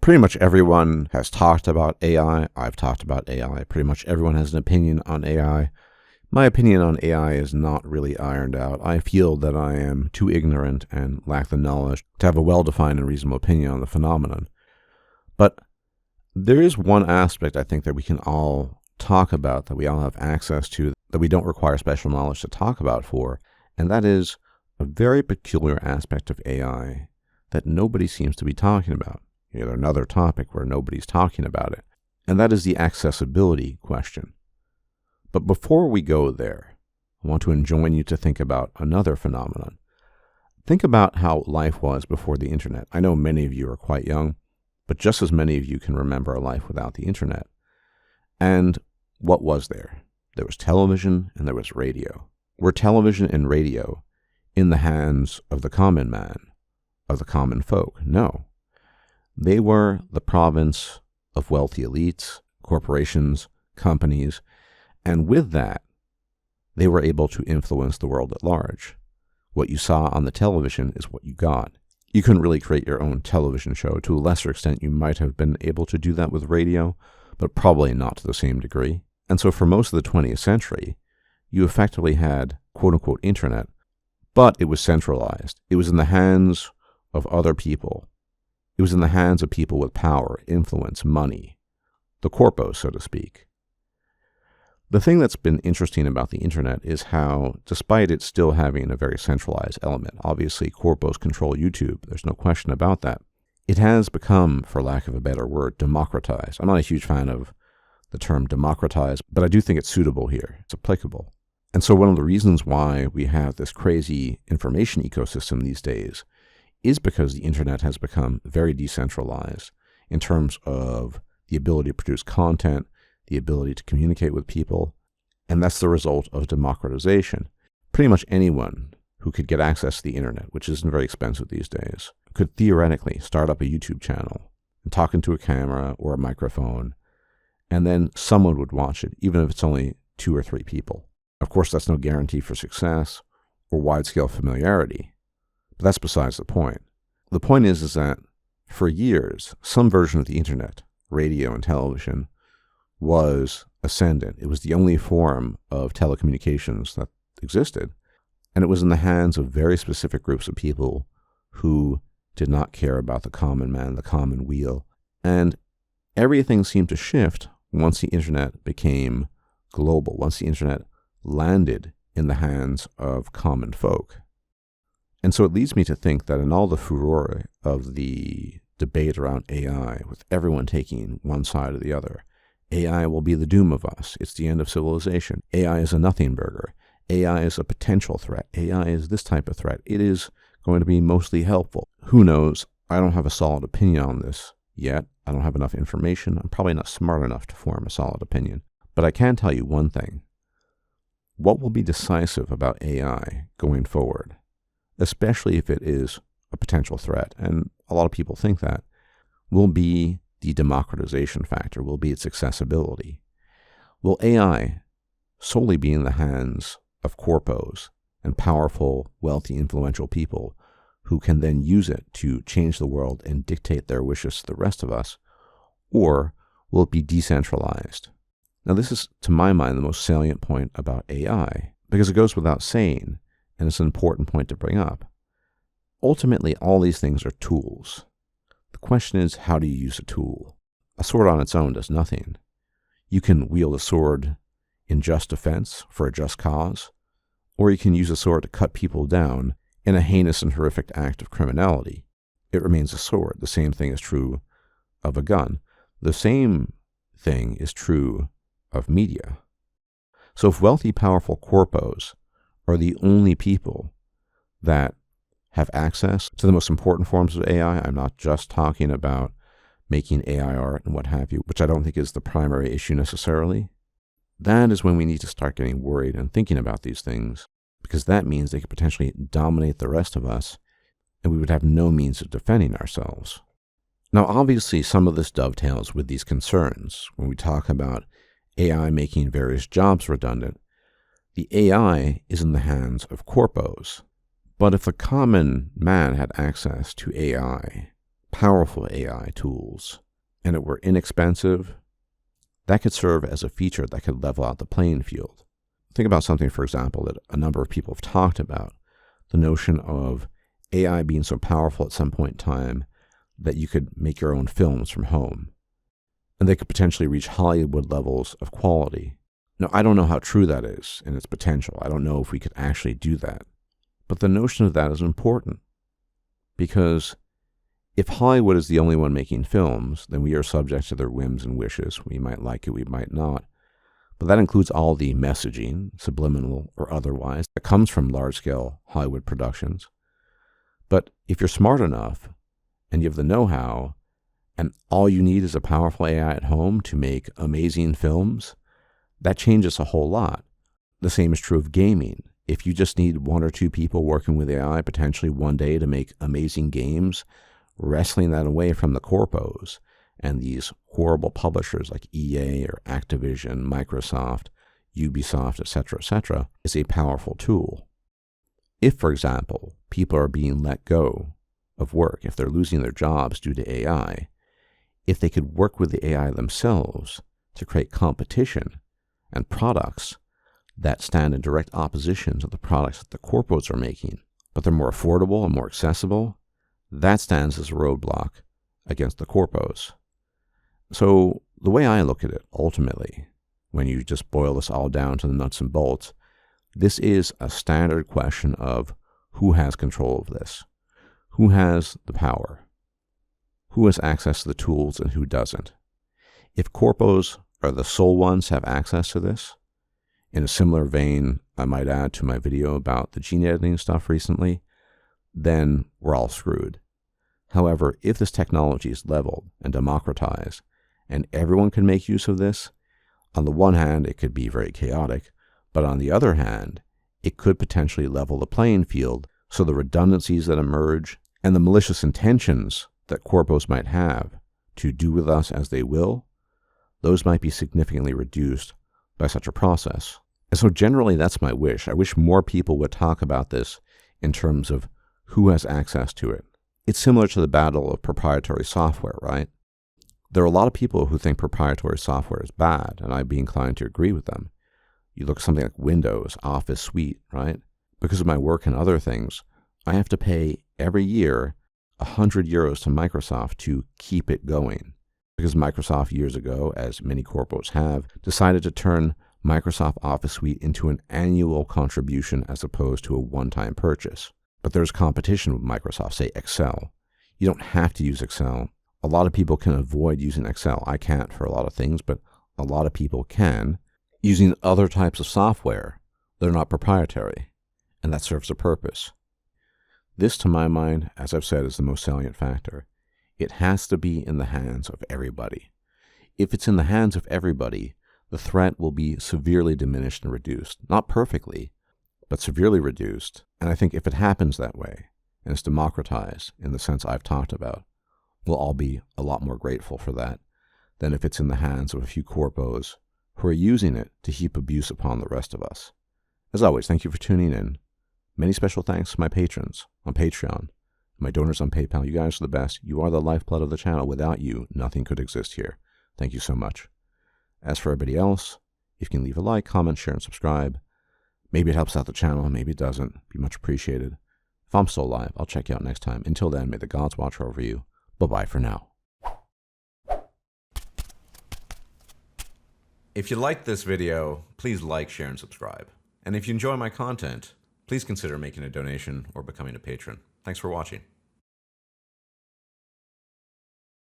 Pretty much everyone has talked about AI. I've talked about AI. Pretty much everyone has an opinion on AI. My opinion on AI is not really ironed out. I feel that I am too ignorant and lack the knowledge to have a well-defined and reasonable opinion on the phenomenon. But there is one aspect I think that we can all talk about, that we all have access to, that we don't require special knowledge to talk about for, and that is a very peculiar aspect of AI that nobody seems to be talking about. Another topic where nobody's talking about it, and that is the accessibility question. But before we go there, I want to enjoin you to think about another phenomenon. Think about how life was before the internet. I know many of you are quite young, but just as many of you can remember a life without the internet. And what was there? There was television and there was radio. Were television and radio in the hands of the common man, of the common folk? No. They were the province of wealthy elites, corporations, companies, and with that, they were able to influence the world at large. What you saw on the television is what you got. You couldn't really create your own television show. To a lesser extent, you might have been able to do that with radio, but probably not to the same degree. And so for most of the 20th century, you effectively had quote-unquote internet, but it was centralized. It was in the hands of other people. It was in the hands of people with power, influence, money, the corpos, so to speak. The thing that's been interesting about the internet is how, despite it still having a very centralized element, obviously corpos control YouTube, there's no question about that, it has become, for lack of a better word, democratized. I'm not a huge fan of the term democratized, but I do think it's suitable here. It's applicable. And so one of the reasons why we have this crazy information ecosystem these days is because the internet has become very decentralized in terms of the ability to produce content, the ability to communicate with people, and that's the result of democratization. Pretty much anyone who could get access to the internet, which isn't very expensive these days, could theoretically start up a YouTube channel and talk into a camera or a microphone, and then someone would watch it, even if it's only 2 or 3 people. Of course, that's no guarantee for success or wide-scale familiarity. But that's besides the point. The point is that for years, some version of the internet, radio and television, was ascendant. It was the only form of telecommunications that existed. And it was in the hands of very specific groups of people who did not care about the common man, the common weal. And everything seemed to shift once the internet became global, once the internet landed in the hands of common folk. And so it leads me to think that in all the furore of the debate around AI, with everyone taking one side or the other, AI will be the doom of us. It's the end of civilization. AI is a nothing burger. AI is a potential threat. AI is this type of threat. It is going to be mostly helpful. Who knows? I don't have a solid opinion on this yet. I don't have enough information. I'm probably not smart enough to form a solid opinion. But I can tell you one thing. What will be decisive about AI going forward, especially if it is a potential threat, and a lot of people think that, will be the democratization factor, will be its accessibility. Will AI solely be in the hands of corpos and powerful, wealthy, influential people who can then use it to change the world and dictate their wishes to the rest of us, or will it be decentralized? Now, this is, to my mind, the most salient point about AI, because it goes without saying, and it's an important point to bring up. Ultimately, all these things are tools. The question is, how do you use a tool? A sword on its own does nothing. You can wield a sword in just defense for a just cause, or you can use a sword to cut people down in a heinous and horrific act of criminality. It remains a sword. The same thing is true of a gun. The same thing is true of media. So if wealthy, powerful corpos are the only people that have access to the most important forms of AI, I'm not just talking about making AI art and what have you, which I don't think is the primary issue necessarily. That is when we need to start getting worried and thinking about these things, because that means they could potentially dominate the rest of us, and we would have no means of defending ourselves. Now, obviously, some of this dovetails with these concerns. When we talk about AI making various jobs redundant, the AI is in the hands of corpos. But if the common man had access to AI, powerful AI tools and it were inexpensive, that could serve as a feature that could level out the playing field. Think about something, for example, that a number of people have talked about, the notion of AI being so powerful at some point in time that you could make your own films from home. And they could potentially reach Hollywood levels of quality. Now, I don't know how true that is in its potential. I don't know if we could actually do that. But the notion of that is important. Because if Hollywood is the only one making films, then we are subject to their whims and wishes. We might like it, we might not. But that includes all the messaging, subliminal or otherwise, that comes from large-scale Hollywood productions. But if you're smart enough and you have the know-how, and all you need is a powerful AI at home to make amazing films, that changes a whole lot. The same is true of gaming. If you just need one or two people working with AI potentially one day to make amazing games, wrestling that away from the corpos and these horrible publishers like EA or Activision, Microsoft, Ubisoft, etc., is a powerful tool. If, for example, people are being let go of work, if they're losing their jobs due to AI, if they could work with the AI themselves to create competition and products that stand in direct opposition to the products that the corporates are making, but they're more affordable and more accessible, that stands as a roadblock against the corpos. So the way I look at it, ultimately, when you just boil this all down to the nuts and bolts, this is a standard question of who has control of this, who has the power, who has access to the tools and who doesn't. If corpos are the sole ones to have access to this, in a similar vein, I might add to my video about the gene editing stuff recently, then we're all screwed. However, if this technology is leveled and democratized, and everyone can make use of this, on the one hand, it could be very chaotic, but on the other hand, it could potentially level the playing field so the redundancies that emerge and the malicious intentions that corpos might have to do with us as they will, those might be significantly reduced by such a process. And so generally that's my wish. I wish more people would talk about this in terms of who has access to it. It's similar to the battle of proprietary software, right? There are a lot of people who think proprietary software is bad, and I'd be inclined to agree with them. You look at something like Windows, Office Suite, right? Because of my work and other things, I have to pay every year 100 euros to Microsoft to keep it going. Because Microsoft years ago, as many corporates have, decided to turn Microsoft Office Suite into an annual contribution as opposed to a one-time purchase. But there's competition with Microsoft, say Excel. You don't have to use Excel. A lot of people can avoid using Excel. I can't for a lot of things, but a lot of people can using other types of software that are not proprietary, and that serves a purpose. This, to my mind, as I've said, is the most salient factor. It has to be in the hands of everybody. If it's in the hands of everybody, the threat will be severely diminished and reduced. Not perfectly, but severely reduced. And I think if it happens that way, and it's democratized in the sense I've talked about, we'll all be a lot more grateful for that than if it's in the hands of a few corpos who are using it to heap abuse upon the rest of us. As always, thank you for tuning in. Many special thanks to my patrons on Patreon, my donors on PayPal. You guys are the best. You are the lifeblood of the channel. Without you, nothing could exist here. Thank you so much. As for everybody else, if you can leave a like, comment, share, and subscribe, maybe it helps out the channel, maybe it doesn't. Be much appreciated. If I'm still alive, I'll check you out next time. Until then, may the gods watch over you. Bye-bye for now. If you liked this video, please like, share, and subscribe. And if you enjoy my content, please consider making a donation or becoming a patron. Thanks for watching.